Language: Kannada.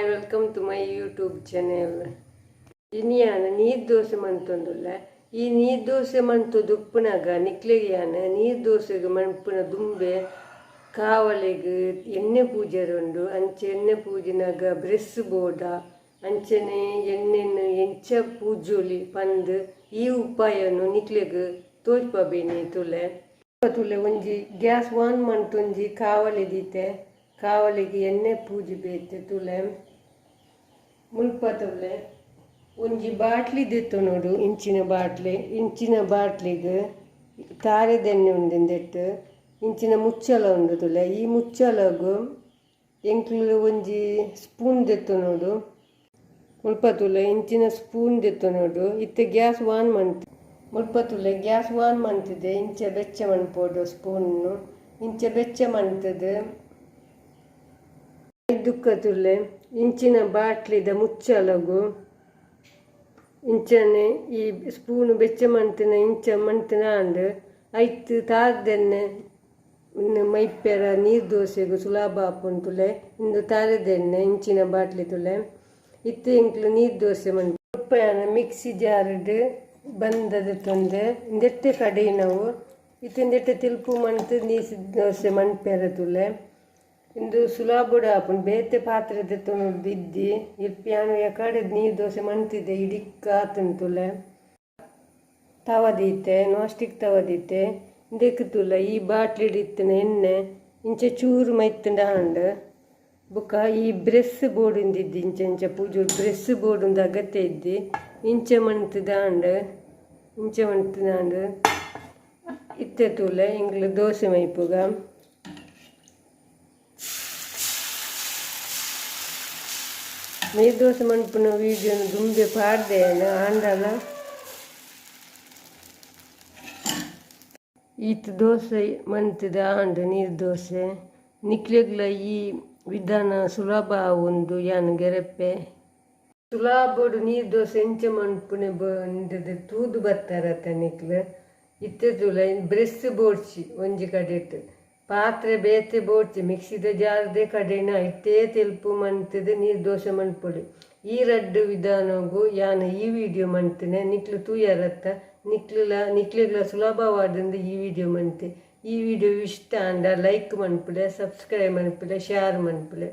Hi welcome to my YouTube channel. ಇನಿಯಾನ ನೀರು ದೋಸೆ ಮಂತೊಂದುಲ್ಲ. ಈ ನೀರು ದೋಸೆ ಮಂತದ್ದು ಉಪ್ಪುನಾಗ ನಿಕ್ಲೆಗಿಯಾನ ನೀರು ದೋಸೆಗೆ ಮಣ್ಪುನ ದುಂಬೆ ಕಾವಲೆಗೆ ಎಣ್ಣೆ ಪೂಜೆರುಂಡು. ಅಂಚೆ ಎಣ್ಣೆ ಪೂಜೆನಾಗ ಬ್ರೆಸ್ ಬೋಡ ಅಂಚನೆ ಎಣ್ಣೆನ್ನು ಎಂಚ ಪೂಜೋಲಿ ಪಂದು ಈ ಉಪಾಯನು ನಿಕ್ಲೆಗೆ ತೋಜ್ಪಬೇನಿ ತುಲೆ ತುಲೆ ಒಂಜಿ ಗ್ಯಾಸ್ ಆನ್ ಮಂತೊಂಜಿ ಕಾವಲೆ ದೀತೆ ಕಾವಲಿಗೆ ಎಣ್ಣೆ ಪೂಜೆ ಬೇತೆ ತುಲೆ ಮುಲ್ಪ ತುಲೆ ಒಂಜಿ ಬಾಟ್ಲಿ ದೆತ್ತು ನೋಡು. ಇಂಚಿನ ಬಾಟ್ಲಿಗೆ ತಾರೆದೆಣ್ಣೆ ಉಂಡೆಂದೆಟ್ಟು ಇಂಚಿನ ಮುಚ್ಚಳ ಉಂಡು ತುಲೆ. ಈ ಮುಚ್ಚಳಗು ಎಂಕ್ಲು ಒಂಜಿ ಸ್ಪೂನ್ ದೆತ್ತು ನೋಡು. ಮುಲ್ಪ ತುಲೆ ಇಂಚಿನ ಸ್ಪೂನ್ ದೆತ್ತು ನೋಡು. ಇತ್ತೆ ಗ್ಯಾಸ್ ಆನ್ ಮಂತು ಮುಲ್ಪ ತುಲೆ ಗ್ಯಾಸ್ ಆನ್ ಮಂತಿದೆ. ಇಂಚ ಬೆಚ್ಚ ಮಣ್ಪೋಡು ಸ್ಪೂನ್ನು ಇಂಚ ಬೆಚ್ಚ ಮಂತದು ದುಕ್ಕ ತುಲೆ ಇಂಚಿನ ಬಾಟ್ಲಿದ ಮುಚ್ಚಲಗು ಇಂಚನೆ ಈ ಸ್ಪೂನು ಬೆಚ್ಚ ಮಂತಿನ ಇಂಚ ಮಂತಿನ ಅಂಡು ಐತು ತಾರದೆಣ್ಣೆ ಮೈಪೆರ ನೀರು ದೋಸೆಗೂ ಸುಲಭ ಆಪುಂಟುಲೆ. ಇಂದು ತಾರದೆಣ್ಣೆ ಇಂಚಿನ ಬಾಟ್ಲಿ ತುಲೆ ಇತ್ತು ಇಂಕ್ಲು ನೀರು ದೋಸೆ ಮಂತು ಉಪ್ಪನ ಮಿಕ್ಸಿ ಜಾರ್ಡ್ ಬಂದದ ತೊಂದೆ ಇಂದೆಟ್ಟೆ ಕಡೆ ನಾವು ಇತ್ತಿಂದೆಟ್ಟೆ ತಿಲ್ಪು ಮಂತು ನೀರು ದೋಸೆ ಮಣ್ಪೆರ ತುಲೆ. ಇಂದು ಸುಲಭ ಆಪುಂಡು ಬೇತೆ ಪಾತ್ರೆ ತೆತ್ತೊಂದು ಇದ್ದಿ ಇರ್ಪಿಯಾನು ಎಕಡೆ ನೀರು ದೋಸೆ ಮಂತಿದ್ದೆ ಇಡಿಕ್ಕ ಆತುಂಟುಲೆ. ತವದೀತೆ ನಾಸ್ಟಿಕ್ ತವದೀತೆ ಇಂದೆಕ್ ತುಲೆ ಈ ಬಾಟ್ಲಿ ಇಡಿತ್ತಿನ ಎಣ್ಣೆ ಇಂಚೆ ಚೂರು ಮೈತಂಡ ಹಾಂಡು ಬುಕ್ಕ ಈ ಬ್ರೆಸ್ ಬೋರ್ಡ್ ಇಂದಿದ್ದಿ ಇಂಚ ಪೂಜೆ ಬ್ರೆಸ್ ಬೋರ್ಡ್ ಒಂದು ಅಗತ್ಯ ಇದ್ದಿ ಇಂಚೆ ಮಂತದ ಹಾಂಡು ಇತ್ತೆ ತುಲೆ ಇಂಗ್ಲು ದೋಸೆ ಮೈಪುಗ ನೀರು ದೋಸೆ ಮಣ್ಪುನ ವೀಡಿಯೋನ ದುಂಬೆ ಪಾಡ್ದೆ ಆಂಡಲ ಈತ ದೋಸೆ ಮಂತದ ಆಂಡು ನೀರು ದೋಸೆ ನಿಕ್ಲೆಗ್ಲ ಈ ವಿಧಾನ ಸುಲಭ ಒಂದು ಯಾನು ಗೆರೆಪ್ಪೆ ಸುಲಭಡು ನೀರು ದೋಸೆ ಎಂಚ ಮಣ್ಪುನೆ ಬಂದದ ತೂದು ಬರ್ತಾರತ್ತ ನಿಕ್ಲು ಇತ್ತೆ ತುಲ ಬ್ರೆಸ್ ಬೋಡ್ಸಿ ಒಂಜಿ ಕಡೆ ಇಟ್ಟು ಪಾತ್ರೆ ಬೇತೆ ಬೋಡ್ತಿ ಮಿಕ್ಸಿದ ಜಾರ್ದೆ ಕಡೆನ ಇಟ್ಟೇ ತೆಲ್ಪು ಮಂತದ ನೀರು ದೋಸೆ ಮಣ್ಪೊಡು. ಈ ರಡ್ಡು ವಿಧಾನಗೂ ಯಾನು ಈ ವಿಡಿಯೋ ಮಂತನೆ ನಿಕ್ಲು ತೂಯರತ್ತ ನಿಕ್ಲಿಗ್ಲ ಸುಲಭವಾದಂದು ಈ ವಿಡಿಯೋ ಮಂತೆ. ಈ ವಿಡಿಯೋ ಇಷ್ಟ ಅಂಡ ಲೈಕ್ ಮನ್ಪುಲೆ, ಸಬ್ಸ್ಕ್ರೈಬ್ ಮನ್ಪುಲೆ, ಶೇರ್ ಮನ್ಪುಲೆ.